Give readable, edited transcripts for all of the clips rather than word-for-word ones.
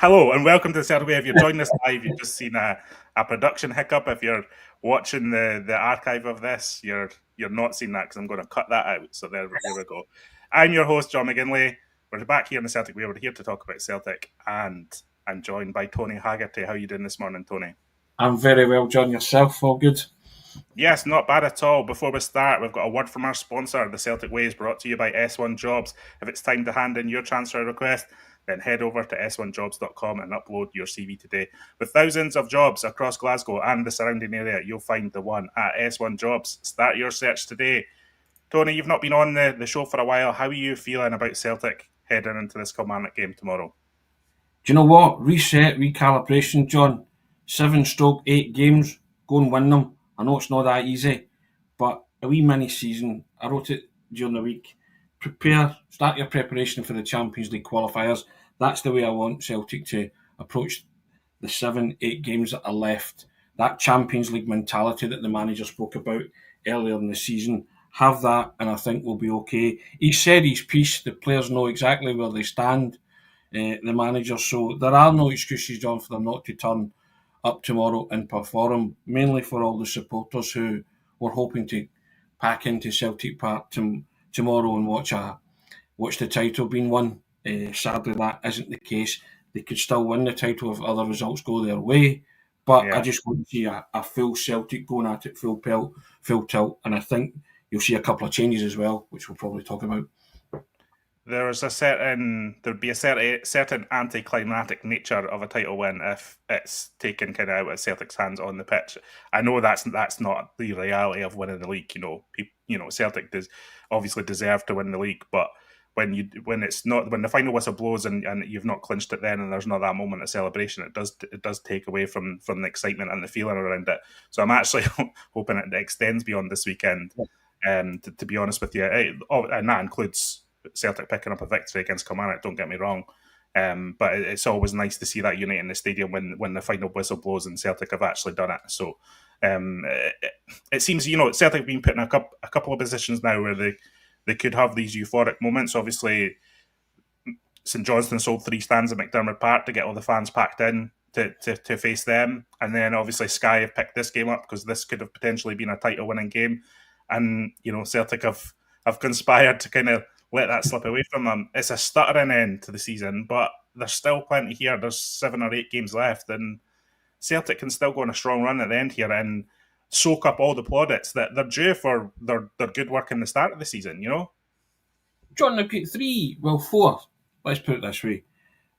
Hello and welcome to the Celtic Way. If you're joining us live, you've just seen a production hiccup. If you're watching the archive of this, you're not seeing that because I'm going to cut that out. So there we go. I'm your host, John McGinley. We're back here in the Celtic Way. We're here to talk about Celtic, and I'm joined by Tony Haggerty. How are you doing this morning, Tony? I'm very well, John. Yourself? All good? Yes, not bad at all. Before we start, we've got a word from our sponsor. The Celtic Way is brought to you by S1 Jobs. If it's time to hand in your transfer request, then head over to s1jobs.com and upload your CV today. With thousands of jobs across Glasgow and the surrounding area, you'll find the one at S1 Jobs. Start your search today. Tony, you've not been on the show for a while. How are you feeling about Celtic heading into this Kilmarnock game tomorrow? Do you know what? Reset, recalibration, John. 7/8 games, go and win them. I know it's not that easy, but a wee mini season. I wrote it during the week. Start your preparation for the Champions League qualifiers. That's the way I want Celtic to approach the 7-8 games that are left. That Champions League mentality that the manager spoke about earlier in the season. Have that, and I think we'll be okay. He said his piece. The players know exactly where they stand. The manager. So there are no excuses, John, for them not to turn up tomorrow and perform, mainly for all the supporters who were hoping to pack into Celtic Park tomorrow and watch the title being won. Sadly, that isn't the case. They could still win the title if other results go their way. But I just want to see a full Celtic going at it, full pelt, full tilt. And I think you'll see a couple of changes as well, which we'll probably talk about. There'd be a certain anticlimactic nature of a title win if it's taken kind of out of Celtic's hands on the pitch. I know that's not the reality of winning the league. Celtic obviously deserve to win the league, but when the final whistle blows and you've not clinched it then, and there's not that moment of celebration, it does take away from the excitement and the feeling around it. So I'm actually hoping it extends beyond this weekend. To be honest with you, and that includes Celtic picking up a victory against Kilmarnock, don't get me wrong. But it's always nice to see that unit in the stadium when the final whistle blows and Celtic have actually done it. So it seems, Celtic have been put in a couple of positions now where they could have these euphoric moments. Obviously, St Johnstone sold 3 stands at McDermott Park to get all the fans packed in to face them. And then obviously Sky have picked this game up because this could have potentially been a title-winning game. And, Celtic have conspired to kind of let that slip away from them. It's a stuttering end to the season, but there's still plenty here. There's 7 or 8 games left, and Celtic can still go on a strong run at the end here and soak up all the plaudits that they're due for their good work in the start of the season, John, they've got 4. Let's put it this way.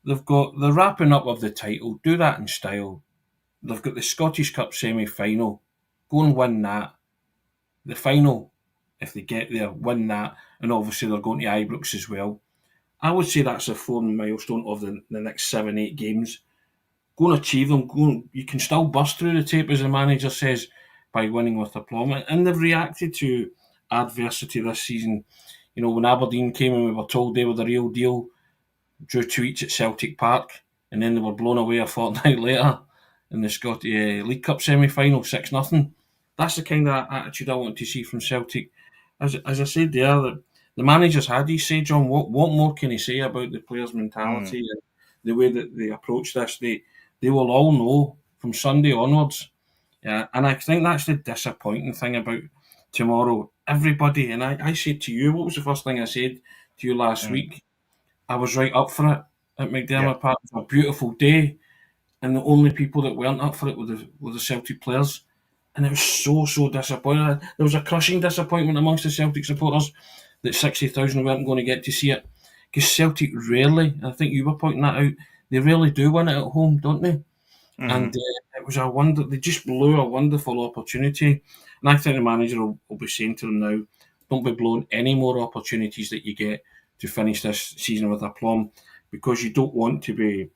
They've got the wrapping up of the title, do that in style. They've got the Scottish Cup semi-final, go and win that. The final, if they get there, win that, and obviously they're going to Ibrox as well. I would say that's a 4 milestone of the next 7-8 games. Go and achieve them. You can still bust through the tape, as the manager says, by winning with aplomb. And they've reacted to adversity this season. When Aberdeen came and we were told they were the real deal, drew 2 each at Celtic Park, and then they were blown away a fortnight later in the Scottish League Cup semi-final, 6-0. That's the kind of attitude I want to see from Celtic. As I said there, the manager's had his say, John. What more can he say about the players' mentality and the way that they approach this? They will all know from Sunday onwards. And I think that's the disappointing thing about tomorrow. Everybody, and I said to you, what was the first thing I said to you last week? I was right up for it at McDermott Park. It was a beautiful day, and the only people that weren't up for it were the Celtic players. And it was so disappointing. There was a crushing disappointment amongst the Celtic supporters that 60,000 weren't going to get to see it. Because Celtic rarely, I think you were pointing that out, they rarely do win it at home, don't they? Mm-hmm. And it was they just blew a wonderful opportunity. And I think the manager will be saying to them now, don't be blowing any more opportunities that you get to finish this season with aplomb, because you don't want to be,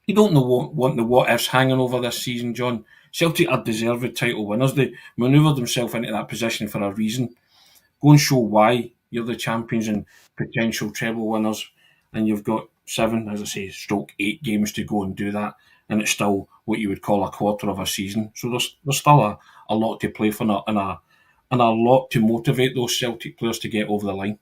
you don't want the what-ifs hanging over this season, John. Celtic are deserved title winners. They manoeuvred themselves into that position for a reason. Go and show why you're the champions and potential treble winners, and you've got 7, as I say, /8 games to go and do that, and it's still what you would call a quarter of a season. So there's still a lot to play for and a lot to motivate those Celtic players to get over the line.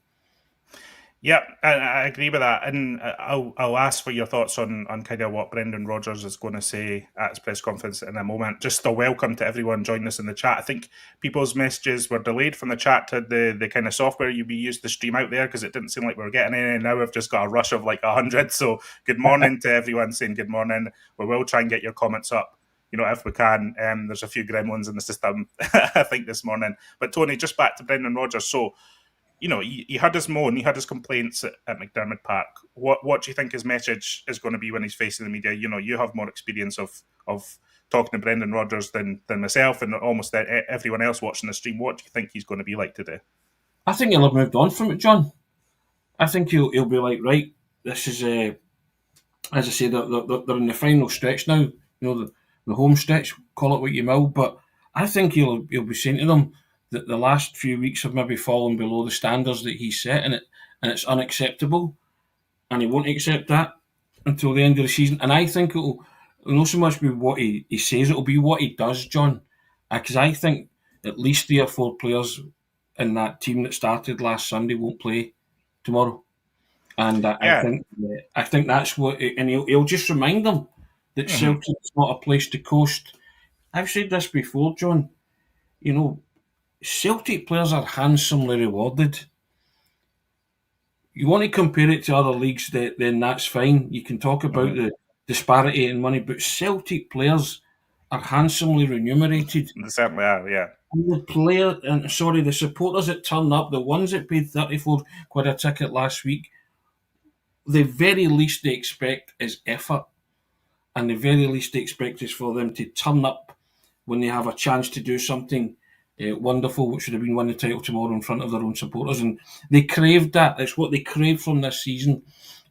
Yeah, I agree with that, and I'll ask for your thoughts on kind of what Brendan Rodgers is going to say at his press conference in a moment. Just a welcome to everyone joining us in the chat. I think people's messages were delayed from the chat to the kind of software we use to stream out there, because it didn't seem like we were getting any. Now we've just got a rush of like 100. So good morning to everyone saying good morning. We will try and get your comments up, if we can. There's a few gremlins in the system, I think, this morning. But Tony, just back to Brendan Rodgers. So he had his moan, he had his complaints at McDermott Park. What do you think his message is going to be when he's facing the media? You have more experience of talking to Brendan Rodgers than myself and almost everyone else watching the stream. What do you think he's going to be like today? I think he'll have moved on from it, John. I think he'll be like, right, this is, as I say, they're in the final stretch now, the home stretch, call it what you will, but I think he'll be saying to them that the last few weeks have maybe fallen below the standards that he set, and it's unacceptable, and he won't accept that until the end of the season. And I think it'll not so much be what he says, it'll be what he does, John, because I think at least 3 or 4 players in that team that started last Sunday won't play tomorrow. And Yeah. I think that's what, and he'll just remind them that Mm-hmm. Celtic's not a place to coast. I've said this before, John. Celtic players are handsomely rewarded. You want to compare it to other leagues, then that's fine. You can talk about Mm-hmm. the disparity in money, but Celtic players are handsomely remunerated. They certainly are. Yeah. And the supporters that turn up, the ones that paid 34 quid a ticket last week, the very least they expect is effort, and the very least they expect is for them to turn up when they have a chance to do something wonderful, which would have been win the title tomorrow in front of their own supporters. And they craved that. It's what they craved from this season,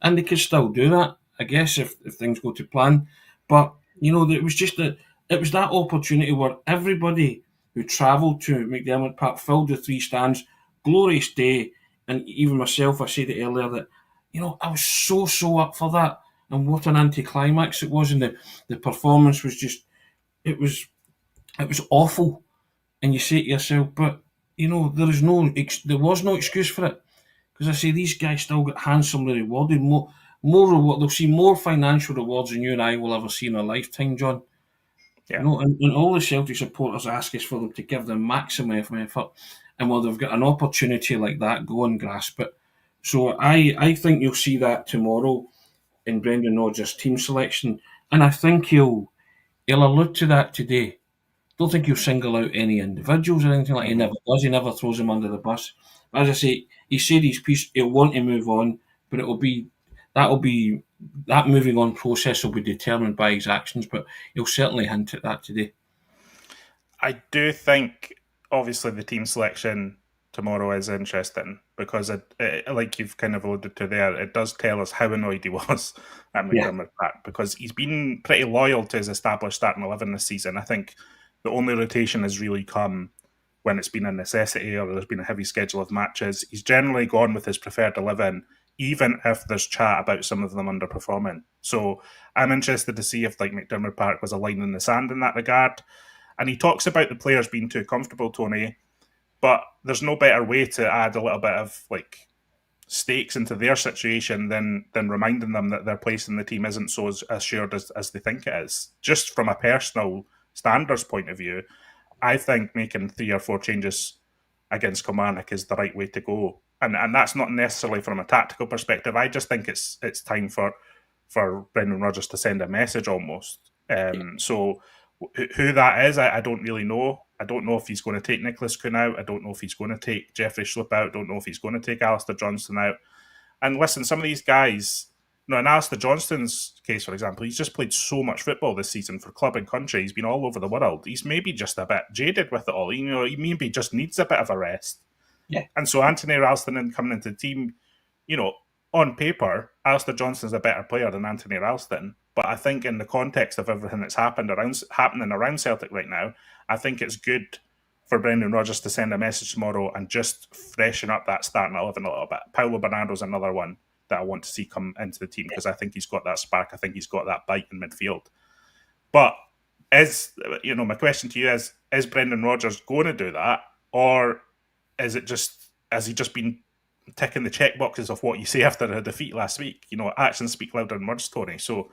and they can still do that, I guess, if things go to plan. But it was that opportunity where everybody who travelled to McDermott Park filled the 3 stands. Glorious day, and even myself, I said it earlier that I was so up for that, and what an anticlimax it was, and the performance was just it was awful. And you say to yourself, but there was no excuse for it, because I say these guys still get handsomely rewarded. More reward. They'll see more financial rewards than you and I will ever see in a lifetime, John. Yeah. And all the Celtic supporters ask us for them to give them maximum effort, and while they've got an opportunity like that, go and grasp it. So I think you'll see that tomorrow in Brendan Rodgers' team selection, and I think he'll allude to that today. Don't think he'll single out any individuals or anything like he Mm-hmm. never does. He never throws them under the bus. As I say, he said his piece. He'll want to move on, but that'll be that moving on process will be determined by his actions. But he'll certainly hint at that today. I do think, obviously, the team selection tomorrow is interesting because, like you've kind of alluded to there, it does tell us how annoyed he was at Yeah, McDermott Park, because he's been pretty loyal to his established starting 11 this season. I think the only rotation has really come when it's been a necessity or there's been a heavy schedule of matches. He's generally gone with his preferred 11, even if there's chat about some of them underperforming. So I'm interested to see if like McDermott Park was a line in the sand in that regard. And he talks about the players being too comfortable, Tony, but there's no better way to add a little bit of like stakes into their situation than reminding them that their place in the team isn't so assured as they think it is. Just from a personal standards point of view, I think making 3 or 4 changes against Kilmarnock is the right way to go. And that's not necessarily from a tactical perspective. I just think it's time for Brendan Rodgers to send a message almost. So who that is, I don't really know. I don't know if he's going to take Nicholas Kuhn out. I don't know if he's going to take Jeffrey Schlupp out. I don't know if he's going to take Alistair Johnston out. And listen, some of these guys, in Alistair Johnston's case, for example, he's just played so much football this season for club and country. He's been all over the world. He's maybe just a bit jaded with it all. He maybe just needs a bit of a rest. yeah, And so Anthony Ralston coming into the team, you know, on paper, Alistair Johnston's a better player than Anthony Ralston. But I think in the context of everything that's happening around Celtic right now, I think it's good for Brendan Rodgers to send a message tomorrow and just freshen up that starting 11 a little bit. Paulo Bernardo's another one that I want to see come into the team because I think he's got that spark. I think he's got that bite in midfield. But my question to you is Brendan Rodgers going to do that, or is it just has he just been ticking the check boxes of what you say after a defeat last week. Actions speak louder than words, Tony. So,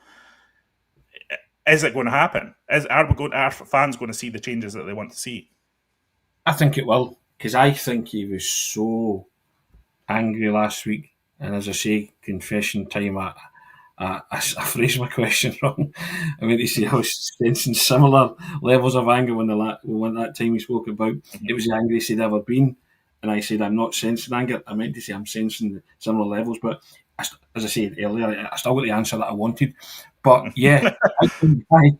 is it going to happen? Are fans going to see the changes that they want to see? I think it will, because I think he was so angry last week. And as I say, confession time, I phrased my question wrong. I mean, to say I was sensing similar levels of anger when that time he spoke about it was the angriest he'd ever been. And I said, I'm not sensing anger. I meant to say I'm sensing similar levels. But as I said earlier, I still got the answer that I wanted. But yeah,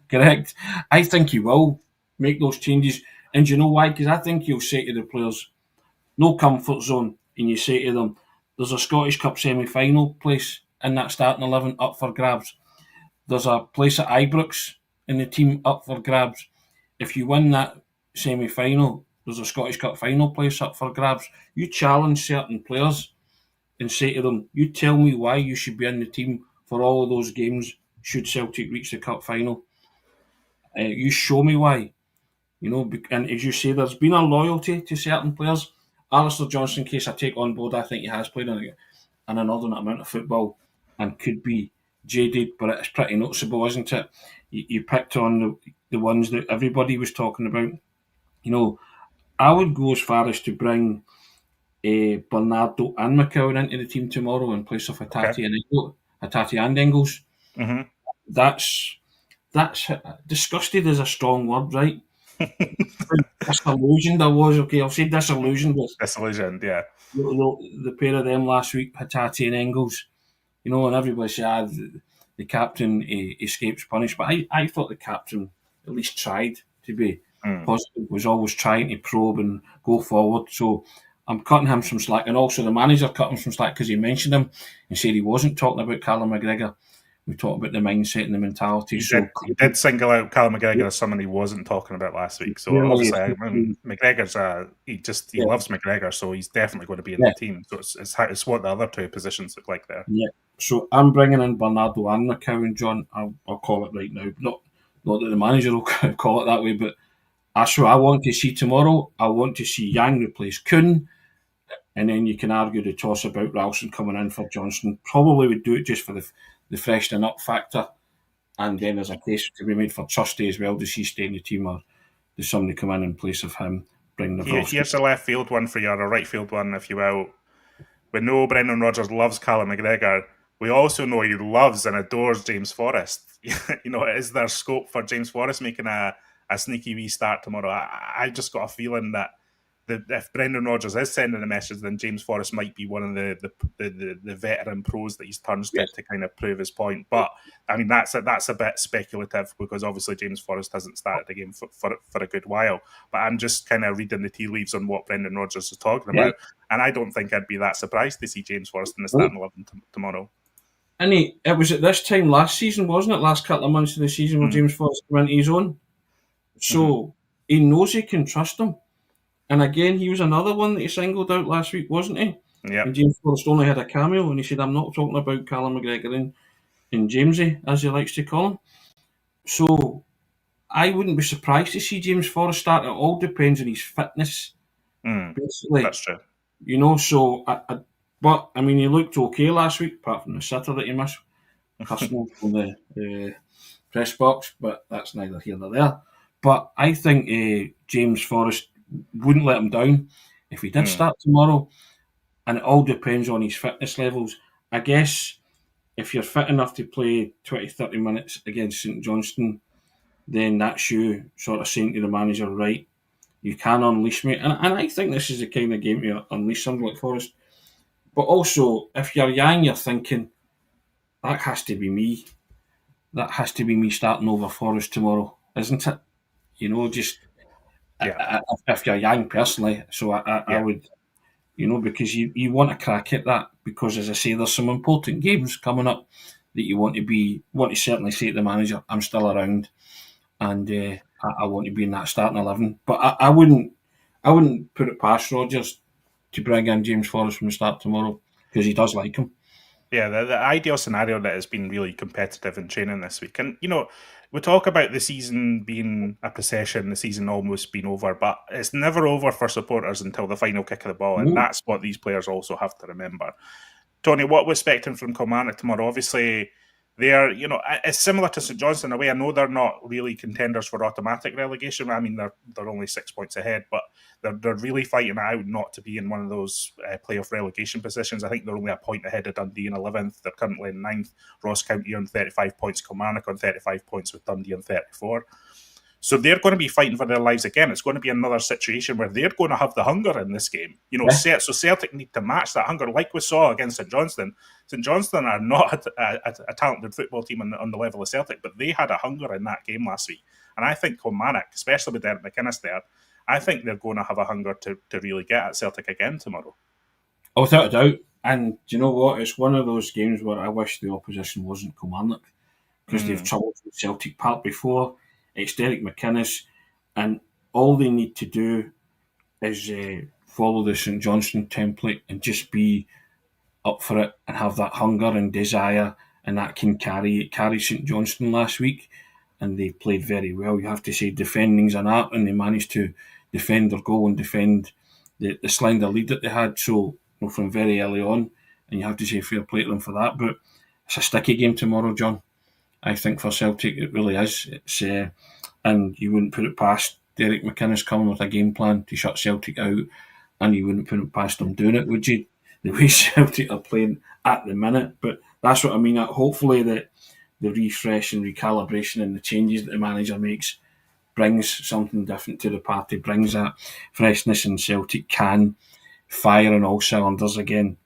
correct. I think he will make those changes. And do you know why? Because I think he'll say to the players, no comfort zone. And you say to them, there's a Scottish Cup semi-final place in that starting 11 up for grabs. There's a place at Ibrox in the team up for grabs. If you win that semi-final, there's a Scottish Cup final place up for grabs. You challenge certain players and say to them, you tell me why you should be in the team for all of those games should Celtic reach the cup final. You show me why. And as you say, there's been a loyalty to certain players. Alistair Johnston, in case I take on board, I think he has played an inordinate amount of football and could be jaded, but it's pretty noticeable, isn't it? You picked on the ones that everybody was talking about. I would go as far as to bring Bernardo and McCowan into the team tomorrow in place of Hatate and Engels. Mm-hmm. That's disgusted is a strong word, right? Disillusioned I was. Okay, I'll say disillusioned with Disillusioned, yeah. the pair of them last week, Hatate and Engels. And everybody said the captain escapes punishment. I thought the captain at least tried to be positive, was always trying to probe and go forward. So I'm cutting him some slack, and also the manager cut him some slack because he mentioned him and said he wasn't talking about Callum McGregor. We talked about the mindset and the mentality. He did single out Callum McGregor as someone he wasn't talking about last week. So obviously, McGregor's he loves McGregor, so he's definitely going to be in the team. So it's what the other two positions look like there. Yeah. So I'm bringing in Bernardo and McCowan, John. I'll call it right now. Not that the manager will call it that way, but that's what I want to see tomorrow. I want to see Yang replace Kuhn. And then you can argue the toss about Ralston coming in for Johnston. Probably would do it just for the freshening up factor. And then there's a case to be made for Trusty as well. Does he stay in the team or does somebody come in place of him? Here's a left field one for you, or a right field one, if you will. We know Brendan Rodgers loves Callum McGregor. We also know he loves and adores James Forrest. Is there scope for James Forrest making a sneaky wee start tomorrow? I just got a feeling that if Brendan Rodgers is sending a message, then James Forrest might be one of the veteran pros that he's turned to kind of prove his point. But I mean, that's a bit speculative because obviously James Forrest hasn't started the game for a good while. But I'm just kind of reading the tea leaves on what Brendan Rodgers is talking about, and I don't think I'd be that surprised to see James Forrest in the starting 11 tomorrow. And it was at this time last season, wasn't it? Last couple of months of the season where James Forrest went his own. So he knows he can trust him. And again, he was another one that he singled out last week, wasn't he? Yeah. And James Forrest only had a cameo, and he said, I'm not talking about Callum McGregor and Jamesy, as he likes to call him. So I wouldn't be surprised to see James Forrest start. It all depends on his fitness, basically. That's true. But, I mean, he looked okay last week, apart from the sitter that he missed. Personal from the press box, but that's neither here nor there. But I think James Forrest wouldn't let him down if he did start tomorrow, and it all depends on his fitness levels. I guess if you're fit enough to play 20-30 minutes against St Johnstone, then that's you sort of saying to the manager, right, you can unleash me. And I think this is the kind of game to unleash something like Forrest. But also, if you're Yang, you're thinking, that has to be me. That has to be me starting over Forrest tomorrow, isn't it? If you're Yang personally. So I would, because you want to crack at that, because as I say, there's some important games coming up that you want to certainly say to the manager, I'm still around, and I want to be in that starting 11. But I wouldn't put it past Rodgers to bring in James Forrest from the start tomorrow, because he does like him. Yeah, the ideal scenario that has been really competitive in training this week. And, we talk about the season being a procession, the season almost being over, but it's never over for supporters until the final kick of the ball. And No. that's what these players also have to remember. Tony, what we're expecting from Kilmarnock tomorrow, obviously, they're, it's similar to St Johnstone in a way. I know they're not really contenders for automatic relegation. I mean, they're only 6 points ahead, but they're really fighting it out not to be in one of those playoff relegation positions. I think they're only a point ahead of Dundee in 11th. They're currently in 9th. Ross County on 35 points, Kilmarnock on 35 points with Dundee on 34. So they're going to be fighting for their lives again. It's going to be another situation where they're going to have the hunger in this game. So Celtic need to match that hunger, like we saw against St Johnstone. St Johnstone are not a talented football team on the level of Celtic, but they had a hunger in that game last week. And I think Kilmarnock, especially with Derek McInnes there, I think they're going to have a hunger to really get at Celtic again tomorrow. Oh, without a doubt. And do you know what? It's one of those games where I wish the opposition wasn't Kilmarnock, because they've troubled with Celtic Park before. It's Derek McInnes, and all they need to do is follow the St Johnstone template and just be up for it and have that hunger and desire, and that can carry St Johnstone last week, and they played very well. You have to say defending's an art, and they managed to defend their goal and defend the slender lead that they had. So from very early on, and you have to say fair play to them for that. But it's a sticky game tomorrow, John. I think for Celtic it really is. It's and you wouldn't put it past Derek McInnes coming with a game plan to shut Celtic out, and you wouldn't put it past them doing it, would you? The way Celtic are playing at the minute. But that's what I mean. Hopefully that the refresh and recalibration and the changes that the manager makes brings something different to the party, brings that freshness, and Celtic can fire on all cylinders again.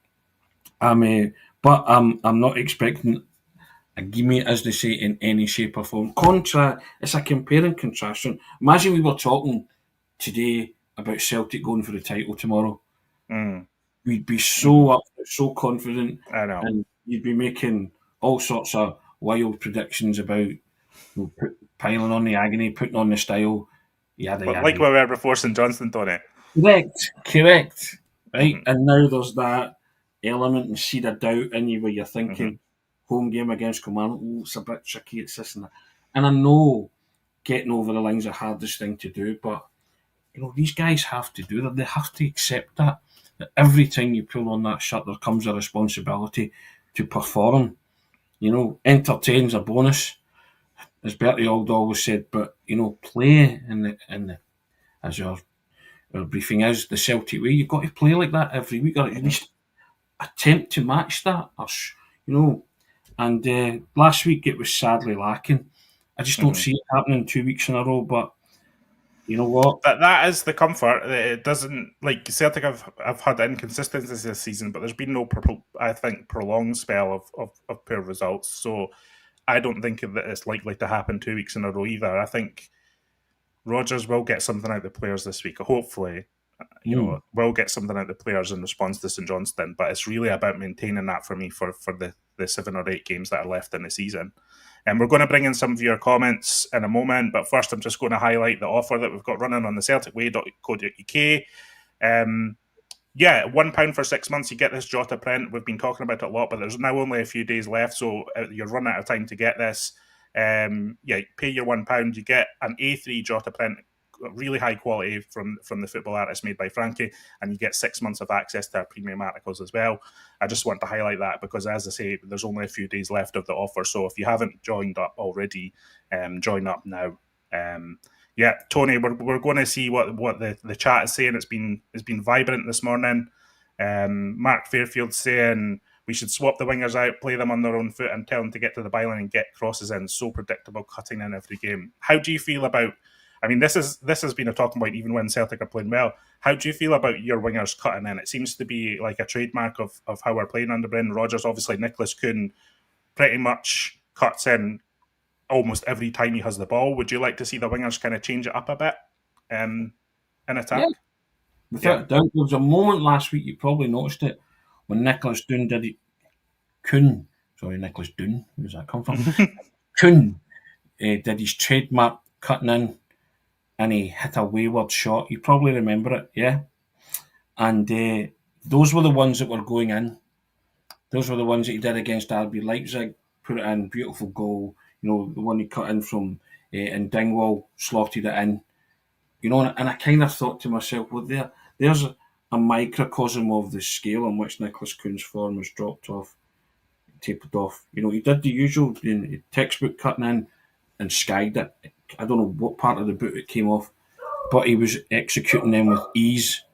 But I'm not expecting a gimme, as they say, in any shape or form. It's a compare and contrast. Imagine we were talking today about Celtic going for the title tomorrow. We'd be so up, so confident, I know. and you'd be making all sorts of wild predictions about piling on the agony, putting on the style, yada yada. Like we were before St Johnstone, Tony. Correct. Right, and now there's that element and seed of doubt in you where you're thinking, home game against Kilmarnock, it's a bit tricky, it's this and that. And I know getting over the line's the hardest thing to do, but these guys have to do that. They have to accept that every time you pull on that shirt, there comes a responsibility to perform. Entertain's a bonus, as Bertie Auld always said, but play as your briefing is the Celtic way. You've got to play like that every week, or at least attempt to match that. And last week it was sadly lacking. I just don't see it happening 2 weeks in a row, but you know what? That is the comfort. It doesn't, like Celtic have had inconsistencies this season, but there's been no, I think, prolonged spell of poor results. So I don't think that it's likely to happen 2 weeks in a row either. I think Rodgers will get something out of the players this week. Hopefully, will get something out of the players in response to St Johnstone. But it's really about maintaining that for me for the 7 or 8 games that are left in the season. And we're going to bring in some of your comments in a moment. But first, I'm just going to highlight the offer that we've got running on the CelticWay.co.uk. £1 for 6 months, you get this Jota print. We've been talking about it a lot, but there's now only a few days left, so you're running out of time to get this. Pay your £1, you get an A3 Jota print, really high quality from the football artist made by Frankie, and you get 6 months of access to our premium articles as well. I just want to highlight that because, as I say, there's only a few days left of the offer, so if you haven't joined up already, join up now. Tony, we're going to see what the chat is saying. It's been vibrant this morning. Mark Fairfield saying we should swap the wingers out, play them on their own foot, and tell them to get to the byline and get crosses in. So predictable, cutting in every game. How do you feel about? I mean, this has been a talking point even when Celtic are playing well. How do you feel about your wingers cutting in? It seems to be like a trademark of how we're playing under Brendan Rodgers. Obviously, Nicholas Kuhn pretty much cuts in almost every time he has the ball. Would you like to see the wingers kind of change it up a bit in attack? Yeah. Without a doubt. There was a moment last week, you probably noticed it, when Nicholas Dunn did it. Nicholas Dunn, where does that come from? Kuhn did his trademark cutting in, and he hit a wayward shot. You probably remember it, yeah? And those were the ones that were going in. Those were the ones that he did against RB Leipzig. Put it in, beautiful goal. The one he cut in from in Dingwall, slotted it in. And I kind of thought to myself, well, there's a microcosm of the scale on which Nicholas Kuhn's form has dropped off, tapered off. He did the usual textbook cutting in and skied it. I don't know what part of the boot it came off, but he was executing them with ease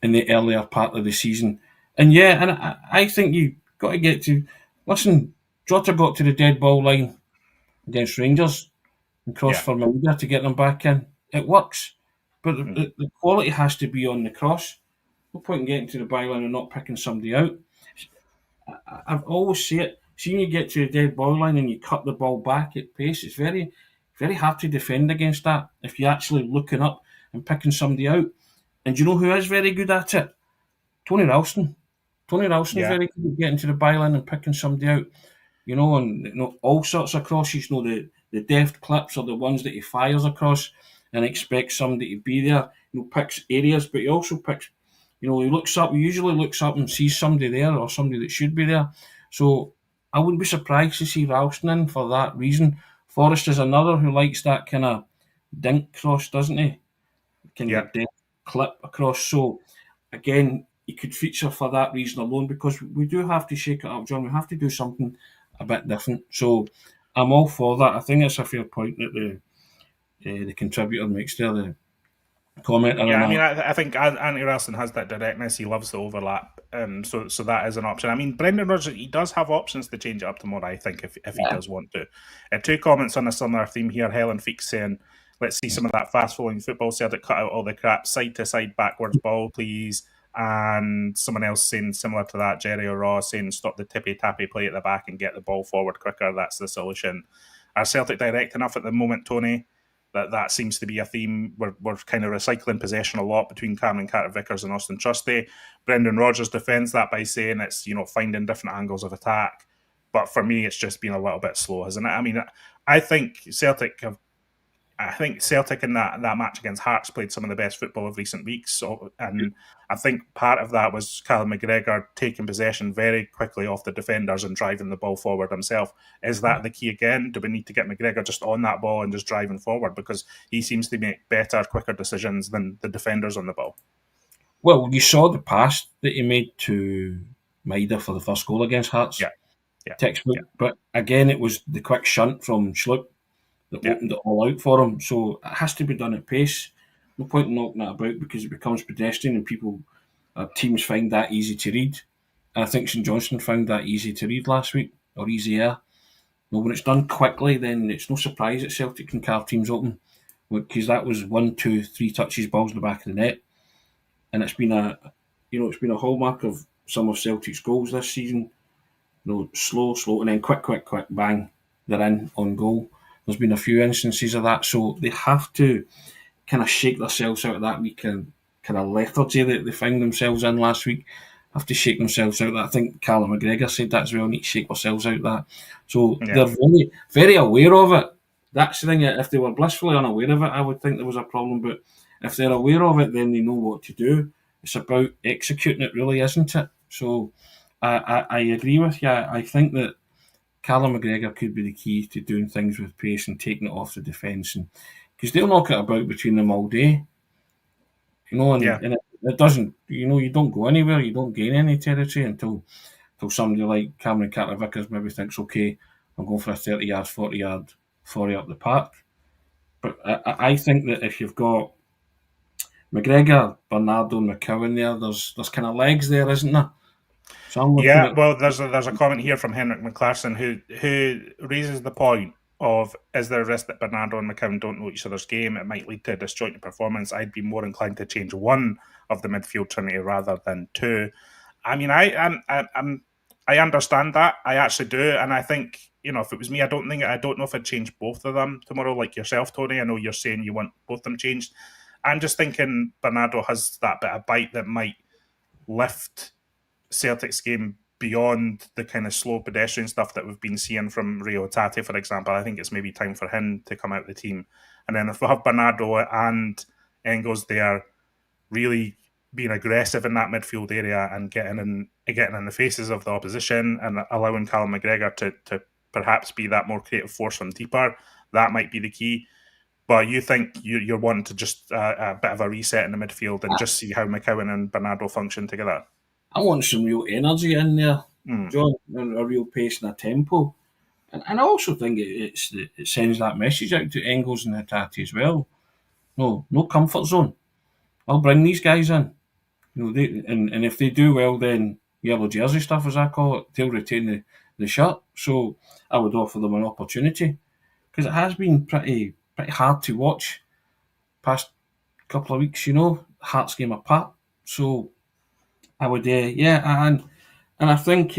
in the earlier part of the season. And yeah, and I think you got to get to listen. Jota got to the dead ball line against Rangers and crossed Yeah. for Maeda to get them back in. It works, but the quality has to be on the cross. No point in getting to the byline and not picking somebody out. I've always see it. See when you get to the dead ball line and you cut the ball back at pace, it's very, very hard to defend against that if you're actually looking up and picking somebody out. And do you know who is very good at it? Tony Ralston. Tony Ralston is Yeah. very good at getting to the byline and picking somebody out. And all sorts of crosses. The deft clips are the ones that he fires across and expects somebody to be there. Picks areas, but he also picks. He looks up. He usually looks up and sees somebody there or somebody that should be there. So I wouldn't be surprised to see Ralston in for that reason. Forrest is another who likes that kind of dink cross, doesn't he? Kind Yeah. of deft clip across. So again, he could feature for that reason alone, because we do have to shake it up, John. We have to do something a bit different. So I'm all for that. I think it's a fair point that the contributor makes there, the commenter. Yeah, on I mean, that. I think Andy Ralston has that directness. He loves the overlap, so that is an option. I mean, Brendan Rodgers, he does have options to change it up tomorrow, I think, if he does want to. Two comments on a similar theme here. Helen Feeks saying, let's see some of that fast-flowing football. Celtic cut out all the crap, side-to-side backwards ball, please. And someone else saying similar to that, Jerry O'Raw, saying stop the tippy-tappy play at the back and get the ball forward quicker. That's the solution. Are Celtic direct enough at the moment, Tony? That seems to be a theme. We're kind of recycling possession a lot between Cameron Carter-Vickers and Austin Trusty. Brendan Rodgers defends that by saying it's finding different angles of attack. But for me, it's just been a little bit slow, hasn't it? I mean, I think Celtic in that match against Hearts played some of the best football of recent weeks. So, and I think part of that was Callum McGregor taking possession very quickly off the defenders and driving the ball forward himself. Is that the key again? Do we need to get McGregor just on that ball and just driving forward? Because he seems to make better, quicker decisions than the defenders on the ball. Well, you saw the pass that he made to Maeda for the first goal against Hearts. Yeah. Textbook. Yeah. But again, it was the quick shunt from Schlupp that opened it all out for him. So it has to be done at pace. No point in knocking that about, because it becomes pedestrian and teams find that easy to read. And I think St Johnstone found that easy to read last week, or easier. When it's done quickly, then it's no surprise that Celtic can carve teams open, because that was 1, 2, 3 touches, balls in the back of the net. And it's been a hallmark of some of Celtic's goals this season. Slow, and then quick, bang, they're in on goal. There's been a few instances of that, so they have to kind of shake themselves out of that week and kind of lethargy that they found themselves in last week. Have to shake themselves out of that. I think Callum McGregor said that as well. Need to shake ourselves out of that. So they're very, very aware of it. That's the thing. If they were blissfully unaware of it, I would think there was a problem. But if they're aware of it, then they know what to do. It's about executing it, really, isn't it? So I agree with you. I think that Callum McGregor could be the key to doing things with pace and taking it off the defence, and because they'll knock it about between them all day, and it doesn't, you don't go anywhere, you don't gain any territory until somebody like Cameron Carter-Vickers maybe thinks, okay, I'm going for a 30-yard, 40-yard, 40 up the park. But I think that if you've got McGregor, Bernardo, and McCowan there, there's kind of legs there, isn't there? So I'm looking at. Well, there's a comment here from Henrik McClarson who raises the point of, is there a risk that Bernardo and McCowan don't know each other's game? It might lead to a disjointed performance. I'd be more inclined to change one of the midfield trinity rather than two. I mean, I understand that. I actually do, and I think, if it was me, I don't know if I'd change both of them tomorrow, like yourself, Tony. I know you're saying you want both of them changed. I'm just thinking Bernardo has that bit of bite that might lift Celtic's game beyond the kind of slow pedestrian stuff that we've been seeing from Rio Tate, for example. I think it's maybe time for him to come out of the team. And then if we have Bernardo and Engels there, really being aggressive in that midfield area and getting in the faces of the opposition and allowing Callum McGregor to perhaps be that more creative force from deeper. That might be the key. But you think you're wanting to just a bit of a reset in the midfield and just see how McCowan and Bernardo function together? I want some real energy in there, Mm. John, and a real pace and a tempo. And I also think it sends that message out to Engels and Hatate as well. No comfort zone. I'll bring these guys in. And if they do well, then yellow jersey stuff, as I call it, they'll retain the shirt. So I would offer them an opportunity, because it has been pretty hard to watch past couple of weeks. Hearts game apart. So I would, and I think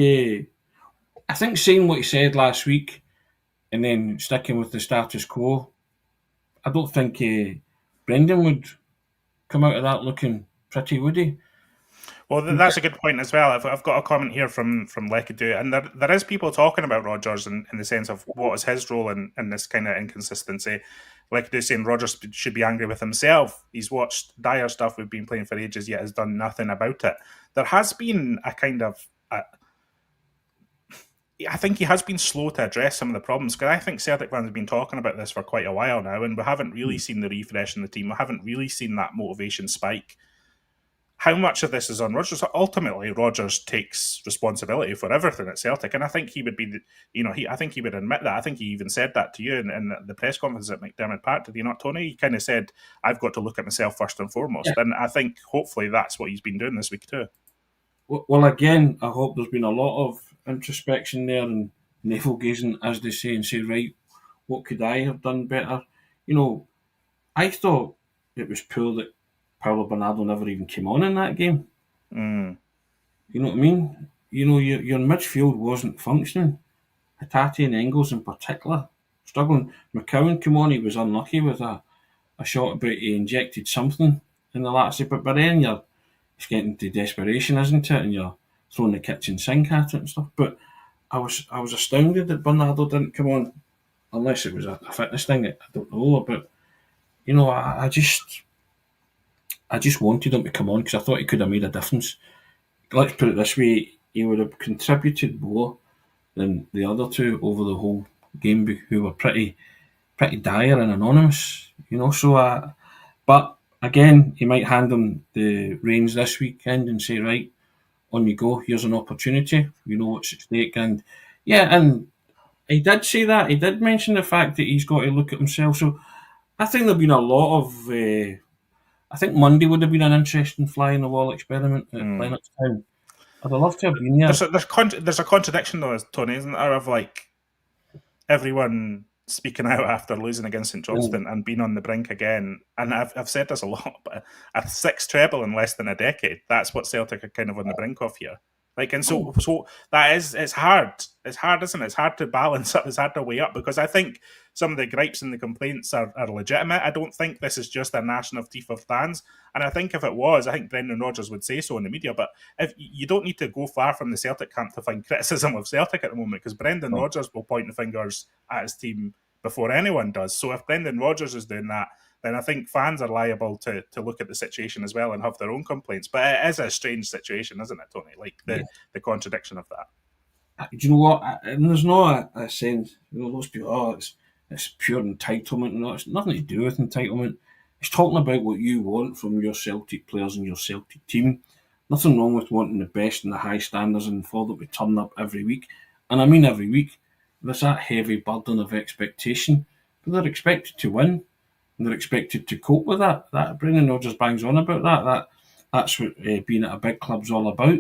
saying what he said last week and then sticking with the status quo, I don't think Brendan would come out of that looking pretty, would he? Well, that's a good point as well. I've got a comment here from Lekadu, and there is people talking about Rodgers in the sense of what is his role in this kind of inconsistency. Lekadu saying Rodgers should be angry with himself. He's watched dire stuff we've been playing for ages, yet has done nothing about it. There has been a kind of... I think he has been slow to address some of the problems, because I think Celtic fans have been talking about this for quite a while now, and we haven't really seen the refresh in the team. We haven't really seen that motivation spike. How much of this is on Rodgers? Ultimately, Rodgers takes responsibility for everything at Celtic, and I think he would be, I think he would admit that. I think he even said that to you in the press conference at McDermott Park. Did he not, Tony? He kind of said, "I've got to look at myself first and foremost," and I think hopefully that's what he's been doing this week too. Well, again, I hope there's been a lot of introspection there and navel gazing, as they say, and say, right, what could I have done better? I thought it was poor that Paulo Bernardo never even came on in that game. Mm. You know what I mean? Your midfield wasn't functioning. Hatate and Engels in particular, struggling. McCowan came on, he was unlucky with a shot about he injected something in the latter, but by then it's getting to desperation, isn't it? And you're throwing the kitchen sink at it and stuff. But I was astounded that Bernardo didn't come on, unless it was a fitness thing. I don't know, but I just wanted him to come on, because I thought he could have made a difference. Let's put it this way: he would have contributed more than the other two over the whole game, who were pretty dire and anonymous. So but again, he might hand them the reins this weekend and say, right, on you go, here's an opportunity, what's at stake. And he did say that. He did mention the fact that he's got to look at himself. So I think there've been a lot of... I think Monday would have been an interesting fly in the wall experiment at Lennoxtown. I'd have loved to have been there. There's a contradiction though, Tony, isn't there, of everyone speaking out after losing against St Johnstone and being on the brink again. And I've said this a lot, but a 6 treble in less than a decade, that's what Celtic are kind of on the brink of here. So that it's hard. It's hard, isn't it? It's hard to balance up. It's hard to weigh up, because I think some of the gripes and the complaints are legitimate. I don't think this is just a gnashing of teeth of fans. And I think if it was, I think Brendan Rodgers would say so in the media. But if you don't need to go far from the Celtic camp to find criticism of Celtic at the moment, because Brendan Rodgers will point the fingers at his team before anyone does. So if Brendan Rodgers is doing that, then I think fans are liable to look at the situation as well and have their own complaints. But it is a strange situation, isn't it, Tony? The contradiction of that. Do you know what? And there's not a sense, those people, it's pure entitlement. No, it's nothing to do with entitlement. It's talking about what you want from your Celtic players and your Celtic team. Nothing wrong with wanting the best and the high standards and for them to turn up every week. And I mean every week. There's that heavy burden of expectation. But they're expected to win. And they're expected to cope with that. Brendan Rodgers bangs on about that. That's what being at a big club's all about.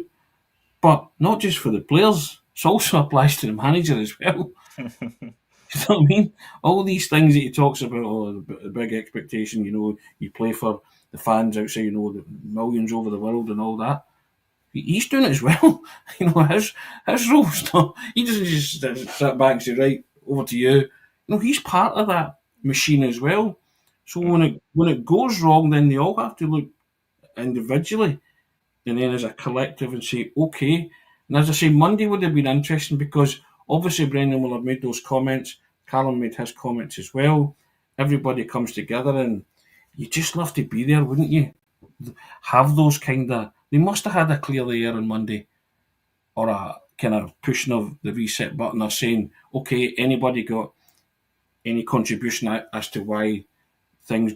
But not just for the players. It also applies to the manager as well. You know what I mean? All these things that he talks about, the big expectation, you play for the fans outside, the millions over the world and all that. He's doing it as well. His role's not... He doesn't just sit back and say, right, over to you. He's part of that machine as well. So when it goes wrong, then they all have to look individually and then as a collective and say, okay. And as I say, Monday would have been interesting, because obviously Brendan will have made those comments. Callum made his comments as well. Everybody comes together, and you just love to be there, wouldn't you? have those kind of. They must have had a clear the air on Monday, or a kind of pushing of the reset button, or saying, okay, anybody got any contribution as to why things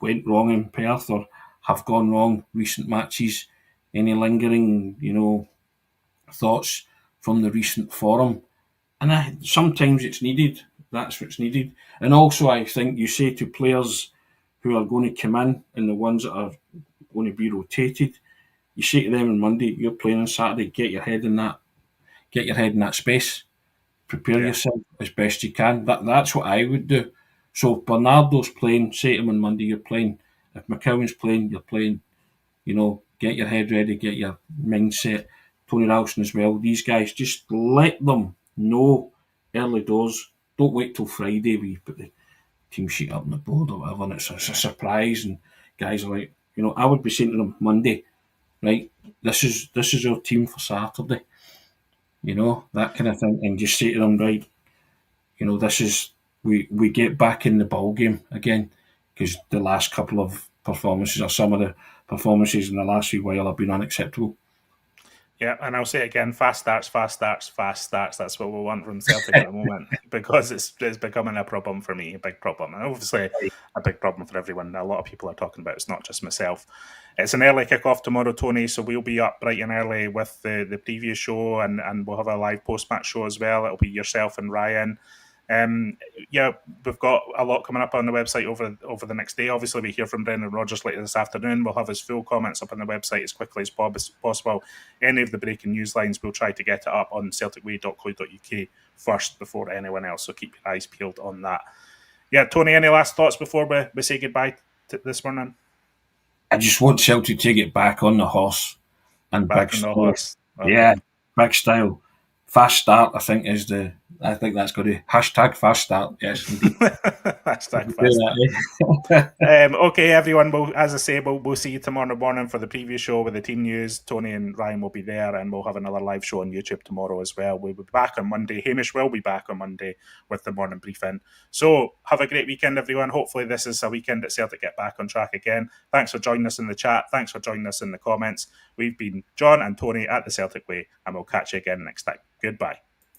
went wrong in Perth or have gone wrong recent matches? Any lingering, thoughts from the recent forum? And sometimes it's needed. That's what's needed. And also, I think you say to players who are going to come in and the ones that are going to be rotated, you say to them on Monday, you're playing on Saturday, get your head in that space. Prepare yourself as best you can. That's what I would do. So if Bernardo's playing, say to him on Monday, you're playing. If McCowan's playing, you're playing. Get your head ready, get your mindset. Tony Ralston as well. These guys, just let them know early doors. Don't wait till Friday where you put the team sheet up on the board or whatever, and it's a surprise. And guys are like, I would be saying to them Monday, right? This is our team for Saturday. That kind of thing, and just say to them, right? This is we get back in the ball game again, because the last couple of performances, or some of the performances in the last wee while, have been unacceptable. Yeah, and I'll say it again, fast starts, fast starts, fast starts. That's what we want from Celtic at the moment, because it's becoming a problem for me, a big problem. And obviously a big problem for everyone. A lot of people are talking about it. It's not just myself. It's an early kick-off tomorrow, Tony, so we'll be up bright and early with the preview show, and we'll have a live post-match show as well. It'll be yourself and Ryan. We've got a lot coming up on the website over the next day. Obviously, we hear from Brendan Rodgers later this afternoon. We'll have his full comments up on the website as quickly as possible. Any of the breaking news lines, we'll try to get it up on celticway.co.uk first before anyone else, so keep your eyes peeled on that. Yeah, Tony, any last thoughts before we say goodbye this morning? I just want Celtic to get back on the horse and back on the horse. Okay. Yeah, big style. Fast start, I think that's got to hashtag fast start. Yes, indeed. Hashtag fast start. Okay, everyone. Well, as I say, we'll see you tomorrow morning for the preview show with the team news. Tony and Ryan will be there, and we'll have another live show on YouTube tomorrow as well. We'll be back on Monday. Hamish will be back on Monday with the morning briefing. So have a great weekend, everyone. Hopefully this is a weekend that Celtic get back on track again. Thanks for joining us in the chat. Thanks for joining us in the comments. We've been John and Tony at the Celtic Way, and we'll catch you again next time. Goodbye.